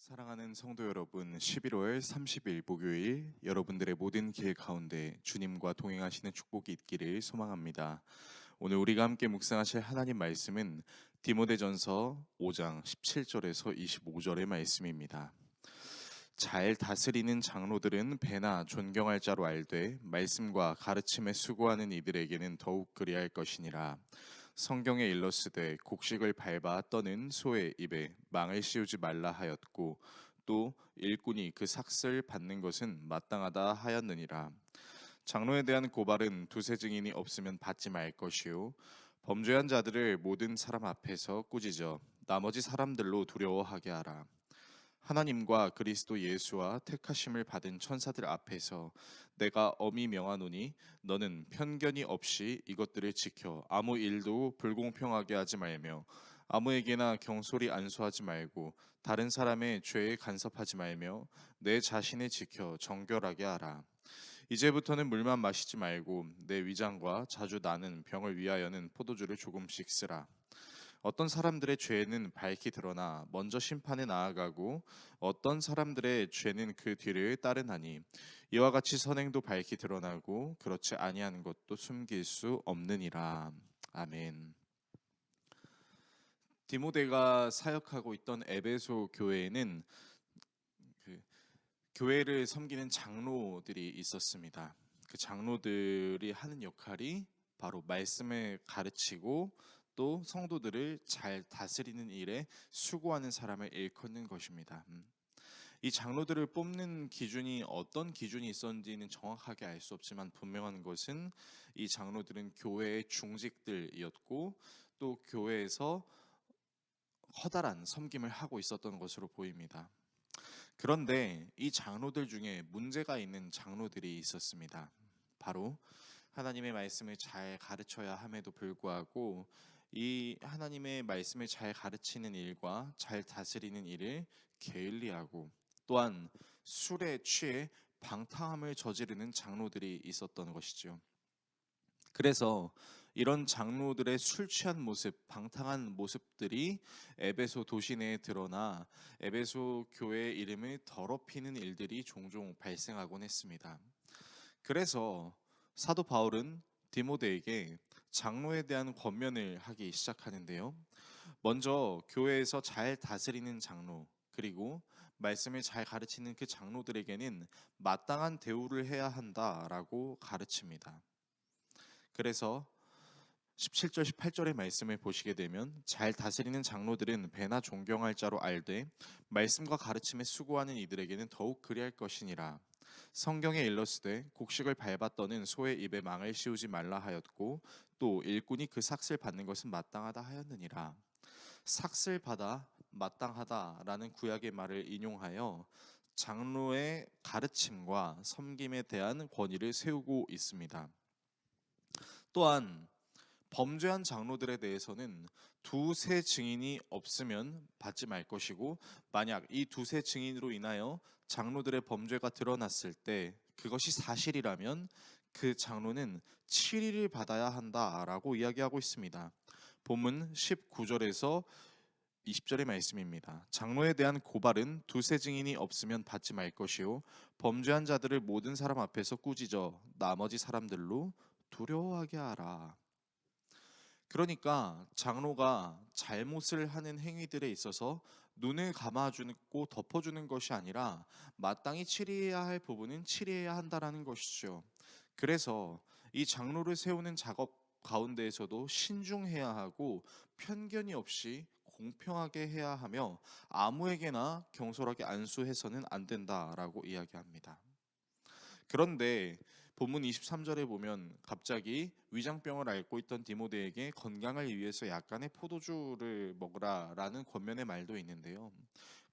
사랑하는 성도 여러분, 11월 30일 목요일 여러분들의 모든 길 가운데 주님과 동행하시는 축복이 있기를 소망합니다. 오늘 우리가 함께 묵상하실 하나님 말씀은 디모데전서 5장 17절에서 25절의 말씀입니다. 잘 다스리는 장로들은 배나 존경할 자로 알되 말씀과 가르침에 수고하는 이들에게는 더욱 그리할 것이니라. 성경에 일렀으되 곡식을 밟아 떠는 소의 입에 망을 씌우지 말라 하였고 또 일꾼이 그 삭슬 받는 것은 마땅하다 하였느니라. 장로에 대한 고발은 두세 증인이 없으면 받지 말 것이요 범죄한 자들을 모든 사람 앞에서 꾸짖어 나머지 사람들로 두려워하게 하라. 하나님과 그리스도 예수와 택하심을 받은 천사들 앞에서 내가 엄히 명하노니 너는 편견이 없이 이것들을 지켜 아무 일도 불공평하게 하지 말며 아무에게나 경솔히 안수하지 말고 다른 사람의 죄에 간섭하지 말며 내 자신을 지켜 정결하게 하라. 이제부터는 물만 마시지 말고 내 위장과 자주 나는 병을 위하여는 포도주를 조금씩 쓰라. 어떤 사람들의 죄는 밝히 드러나 먼저 심판에 나아가고 어떤 사람들의 죄는 그 뒤를 따르나니 이와 같이 선행도 밝히 드러나고 그렇지 아니한 것도 숨길 수 없느니라. 아멘. 디모데가 사역하고 있던 에베소 교회에는 그 교회를 섬기는 장로들이 있었습니다. 그 장로들이 하는 역할이 바로 말씀을 가르치고 또 성도들을 잘 다스리는 일에 수고하는 사람을 일컫는 것입니다. 이 장로들을 뽑는 기준이 어떤 기준이 있었는지는 정확하게 알 수 없지만 분명한 것은 이 장로들은 교회의 중직들이었고 또 교회에서 커다란 섬김을 하고 있었던 것으로 보입니다. 그런데 이 장로들 중에 문제가 있는 장로들이 있었습니다. 바로 하나님의 말씀을 잘 가르쳐야 함에도 불구하고 이 하나님의 말씀을 잘 가르치는 일과 잘 다스리는 일을 게을리하고 또한 술에 취해 방탕함을 저지르는 장로들이 있었던 것이죠. 그래서 이런 장로들의 술 취한 모습, 방탕한 모습들이 에베소 도시 내에 드러나 에베소 교회의 이름을 더럽히는 일들이 종종 발생하곤 했습니다. 그래서 사도 바울은 디모데에게 장로에 대한 권면을 하기 시작하는데요. 먼저 교회에서 잘 다스리는 장로, 그리고 말씀을 잘 가르치는 그 장로들에게는 마땅한 대우를 해야 한다라고 가르칩니다. 그래서 17절 18절의 말씀을 보시게 되면 잘 다스리는 장로들은 배나 존경할 자로 알되 말씀과 가르침에 수고하는 이들에게는 더욱 그리할 것이니라. 성경에 일렀으되 곡식을 밟아 떠는 소의 입에 망을 씌우지 말라 하였고 또 일꾼이 그 삭슬 받는 것은 마땅하다 하였느니라. 삭슬 받아 마땅하다라는 구약의 말을 인용하여 장로의 가르침과 섬김에 대한 권위를 세우고 있습니다. 또한 범죄한 장로들에 대해서는 두세 증인이 없으면 받지 말 것이고 만약 이 두세 증인으로 인하여 장로들의 범죄가 드러났을 때 그것이 사실이라면 그 장로는 7일을 받아야 한다라고 이야기하고 있습니다. 본문 19절에서 20절의 말씀입니다. 장로에 대한 고발은 두세 증인이 없으면 받지 말 것이요 범죄한 자들을 모든 사람 앞에서 꾸짖어 나머지 사람들로 두려워하게 하라. 그러니까 장로가 잘못을 하는 행위들에 있어서 눈을 감아주고 덮어주는 것이 아니라 마땅히 치리해야 할 부분은 치리해야 한다라는 것이죠. 그래서 이 장로를 세우는 작업 가운데에서도 신중해야 하고 편견이 없이 공평하게 해야 하며 아무에게나 경솔하게 안수해서는 안 된다라고 이야기합니다. 그런데 본문 23절에 보면 갑자기 위장병을 앓고 있던 디모데에게 건강을 위해서 약간의 포도주를 먹으라라는 권면의 말도 있는데요.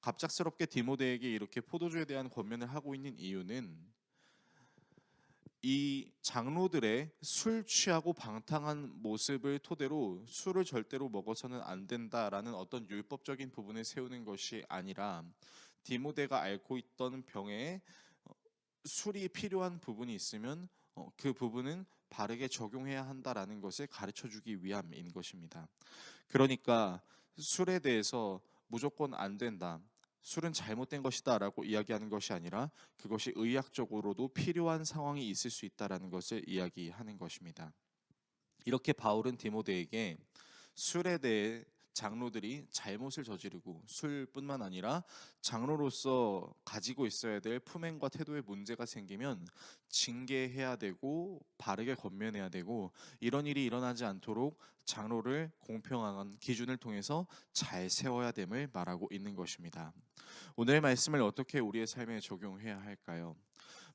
갑작스럽게 디모데에게 이렇게 포도주에 대한 권면을 하고 있는 이유는 이 장로들의 술 취하고 방탕한 모습을 토대로 술을 절대로 먹어서는 안 된다라는 어떤 율법적인 부분을 세우는 것이 아니라 디모데가 앓고 있던 병에 술이 필요한 부분이 있으면 그 부분은 바르게 적용해야 한다라는 것을 가르쳐 주기 위함인 것입니다. 그러니까 술에 대해서 무조건 안 된다. 술은 잘못된 것이다라고 이야기하는 것이 아니라 그것이 의학적으로도 필요한 상황이 있을 수 있다라는 것을 이야기하는 것입니다. 이렇게 바울은 디모데에게 술에 대해 장로들이 잘못을 저지르고 술뿐만 아니라 장로로서 가지고 있어야 될 품행과 태도에 문제가 생기면 징계해야 되고 바르게 권면해야 되고, 이런 일이 일어나지 않도록 장로를 공평한 기준을 통해서 잘 세워야 됨을 말하고 있는 것입니다. 오늘 말씀을 어떻게 우리의 삶에 적용해야 할까요?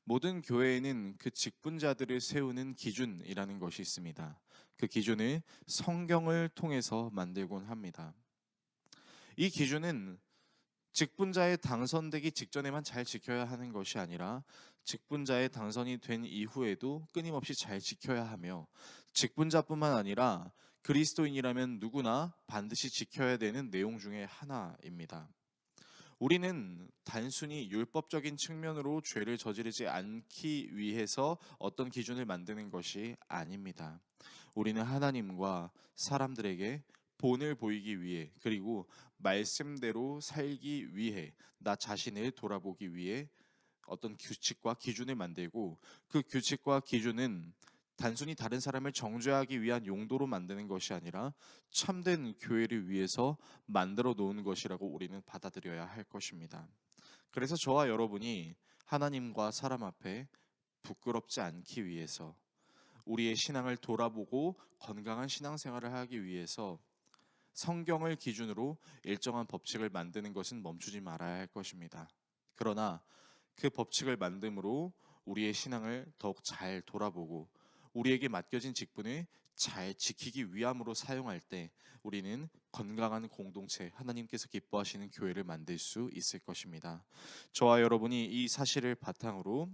모든 교회에는 그 직분자들을 세우는 기준이라는 것이 있습니다. 그 기준을 성경을 통해서 만들곤 합니다. 이 기준은 직분자에 당선되기 직전에만 잘 지켜야 하는 것이 아니라 직분자에 당선이 된 이후에도 끊임없이 잘 지켜야 하며, 직분자뿐만 아니라 그리스도인이라면 누구나 반드시 지켜야 되는 내용 중에 하나입니다. 우리는 단순히 율법적인 측면으로 죄를 저지르지 않기 위해서 어떤 기준을 만드는 것이 아닙니다. 우리는 하나님과 사람들에게 본을 보이기 위해, 그리고 말씀대로 살기 위해, 나 자신을 돌아보기 위해 어떤 규칙과 기준을 만들고, 그 규칙과 기준은 단순히 다른 사람을 정죄하기 위한 용도로 만드는 것이 아니라 참된 교회를 위해서 만들어 놓은 것이라고 우리는 받아들여야 할 것입니다. 그래서 저와 여러분이 하나님과 사람 앞에 부끄럽지 않기 위해서, 우리의 신앙을 돌아보고 건강한 신앙생활을 하기 위해서 성경을 기준으로 일정한 법칙을 만드는 것은 멈추지 말아야 할 것입니다. 그러나 그 법칙을 만듦으로 우리의 신앙을 더욱 잘 돌아보고 우리에게 맡겨진 직분을 잘 지키기 위함으로 사용할 때 우리는 건강한 공동체, 하나님께서 기뻐하시는 교회를 만들 수 있을 것입니다. 저와 여러분이 이 사실을 바탕으로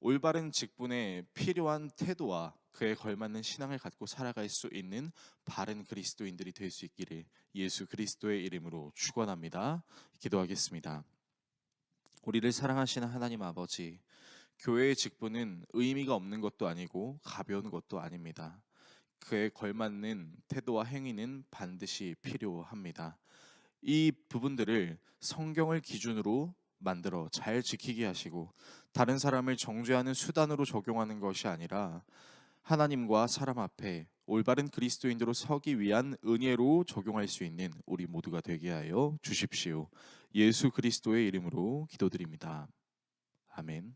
올바른 직분에 필요한 태도와 그에 걸맞는 신앙을 갖고 살아갈 수 있는 바른 그리스도인들이 될 수 있기를 예수 그리스도의 이름으로 축원합니다. 기도하겠습니다. 우리를 사랑하시는 하나님 아버지, 교회의 직분은 의미가 없는 것도 아니고 가벼운 것도 아닙니다. 그에 걸맞는 태도와 행위는 반드시 필요합니다. 이 부분들을 성경을 기준으로 만들어 잘 지키게 하시고, 다른 사람을 정죄하는 수단으로 적용하는 것이 아니라 하나님과 사람 앞에 올바른 그리스도인으로 서기 위한 은혜로 적용할 수 있는 우리 모두가 되게 하여 주십시오. 예수 그리스도의 이름으로 기도드립니다. 아멘.